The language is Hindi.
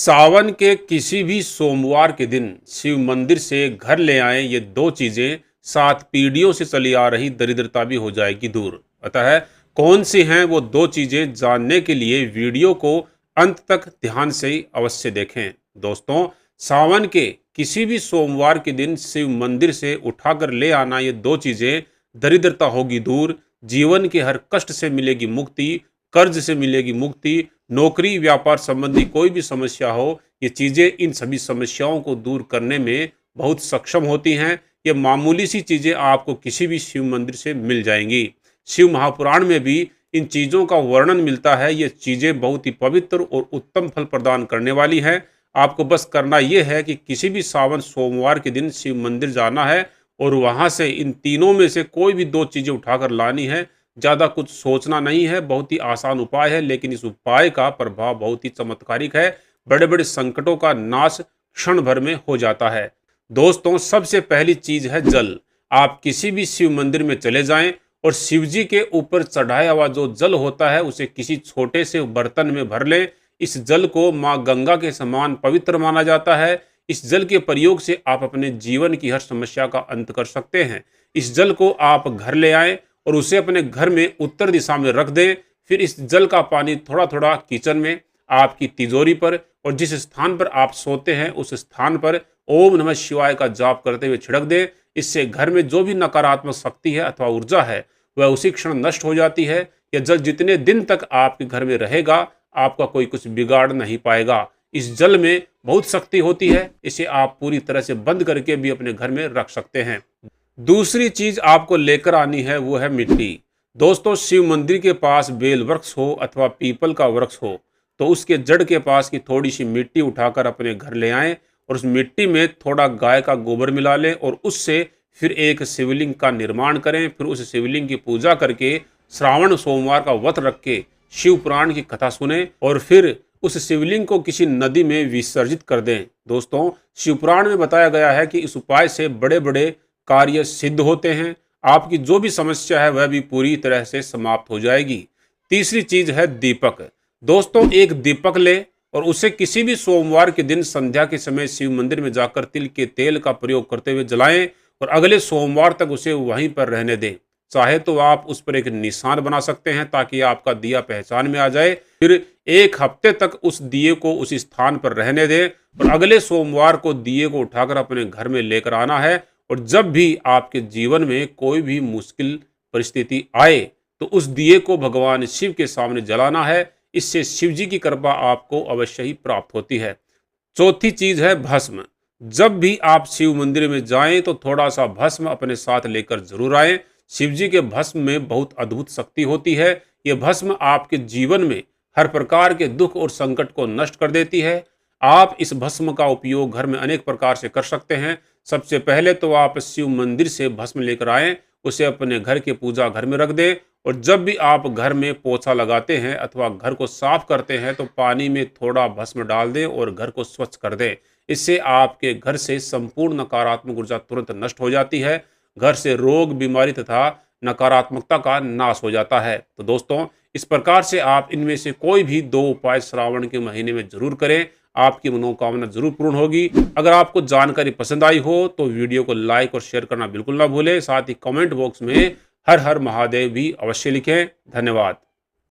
सावन के किसी भी सोमवार के दिन शिव मंदिर से घर ले आएं, ये दो चीजें 7 पीढ़ियों से चली आ रही दरिद्रता भी हो जाएगी दूर। अतः कौन सी हैं वो दो चीजें जानने के लिए वीडियो को अंत तक ध्यान से अवश्य देखें। दोस्तों, सावन के किसी भी सोमवार के दिन शिव मंदिर से उठाकर ले आना, ये दो चीजें दरिद्रता होगी दूर, जीवन के हर कष्ट से मिलेगी मुक्ति, कर्ज से मिलेगी मुक्ति, नौकरी व्यापार संबंधी कोई भी समस्या हो, ये चीज़ें इन सभी समस्याओं को दूर करने में बहुत सक्षम होती हैं। ये मामूली सी चीज़ें आपको किसी भी शिव मंदिर से मिल जाएंगी। शिव महापुराण में भी इन चीज़ों का वर्णन मिलता है। ये चीज़ें बहुत ही पवित्र और उत्तम फल प्रदान करने वाली हैं। आपको बस करना ये है कि किसी भी सावन सोमवार के दिन शिव मंदिर जाना है और वहाँ से इन तीनों में से कोई भी दो चीज़ें उठाकर लानी है। ज़्यादा कुछ सोचना नहीं है, बहुत ही आसान उपाय है, लेकिन इस उपाय का प्रभाव बहुत ही चमत्कारिक है। बड़े बड़े संकटों का नाश क्षण भर में हो जाता है। दोस्तों, सबसे पहली चीज़ है जल। आप किसी भी शिव मंदिर में चले जाएं और शिव जी के ऊपर चढ़ाया हुआ जो जल होता है उसे किसी छोटे से बर्तन में भर लें। इस जल को माँ गंगा के समान पवित्र माना जाता है। इस जल के प्रयोग से आप अपने जीवन की हर समस्या का अंत कर सकते हैं। इस जल को आप घर ले आएं और उसे अपने घर में उत्तर दिशा में रख दें। फिर इस जल का पानी थोड़ा थोड़ा किचन में, आपकी तिजोरी पर और जिस स्थान पर आप सोते हैं उस स्थान पर ओम नमः शिवाय का जाप करते हुए छिड़क दें। इससे घर में जो भी नकारात्मक शक्ति है अथवा ऊर्जा है वह उसी क्षण नष्ट हो जाती है। यह जल जितने दिन तक आपके घर में रहेगा आपका कोई कुछ बिगाड़ नहीं पाएगा। इस जल में बहुत शक्ति होती है, इसे आप पूरी तरह से बंद करके भी अपने घर में रख सकते हैं। दूसरी चीज आपको लेकर आनी है वो है मिट्टी। दोस्तों, शिव मंदिर के पास बेल वृक्ष हो अथवा पीपल का वृक्ष हो तो उसके जड़ के पास की थोड़ी सी मिट्टी उठाकर अपने घर ले आएं और उस मिट्टी में थोड़ा गाय का गोबर मिला लें और उससे फिर एक शिवलिंग का निर्माण करें। फिर उस शिवलिंग की पूजा करके श्रावण सोमवार का व्रत रख के शिव पुराण की कथा सुने और फिर उस शिवलिंग को किसी नदी में विसर्जित कर दें। दोस्तों, शिव पुराण में बताया गया है कि इस उपाय से बड़े बड़े कार्य सिद्ध होते हैं। आपकी जो भी समस्या है वह भी पूरी तरह से समाप्त हो जाएगी। तीसरी चीज है दीपक। दोस्तों, एक दीपक ले और उसे किसी भी सोमवार के दिन संध्या के समय शिव मंदिर में जाकर तिल के तेल का प्रयोग करते हुए जलाएं और अगले सोमवार तक उसे वहीं पर रहने दें। चाहे तो आप उस पर एक निशान बना सकते हैं ताकि आपका दिया पहचान में आ जाए। फिर 1 हफ्ते तक उस दिए को उस स्थान पर रहने दें और अगले सोमवार को दिए को उठाकर अपने घर में लेकर आना है। और जब भी आपके जीवन में कोई भी मुश्किल परिस्थिति आए तो उस दिए को भगवान शिव के सामने जलाना है। इससे शिव जी की कृपा आपको अवश्य ही प्राप्त होती है। चौथी चीज है भस्म। जब भी आप शिव मंदिर में जाएं तो थोड़ा सा भस्म अपने साथ लेकर जरूर आएं। शिव जी के भस्म में बहुत अद्भुत शक्ति होती है। यह भस्म आपके जीवन में हर प्रकार के दुख और संकट को नष्ट कर देती है। आप इस भस्म का उपयोग घर में अनेक प्रकार से कर सकते हैं। सबसे पहले तो आप शिव मंदिर से भस्म लेकर आएं, उसे अपने घर के पूजा घर में रख दें और जब भी आप घर में पोछा लगाते हैं अथवा घर को साफ करते हैं तो पानी में थोड़ा भस्म डाल दें और घर को स्वच्छ कर दें। इससे आपके घर से संपूर्ण नकारात्मक ऊर्जा तुरंत नष्ट हो जाती है। घर से रोग बीमारी तथा नकारात्मकता का नाश हो जाता है। तो दोस्तों, इस प्रकार से आप इनमें से कोई भी दो उपाय श्रावण के महीने में जरूर करें, आपकी मनोकामना जरूर पूर्ण होगी। अगर आपको जानकारी पसंद आई हो तो वीडियो को लाइक और शेयर करना बिल्कुल ना भूलें। साथ ही कमेंट बॉक्स में हर हर महादेव भी अवश्य लिखें। धन्यवाद।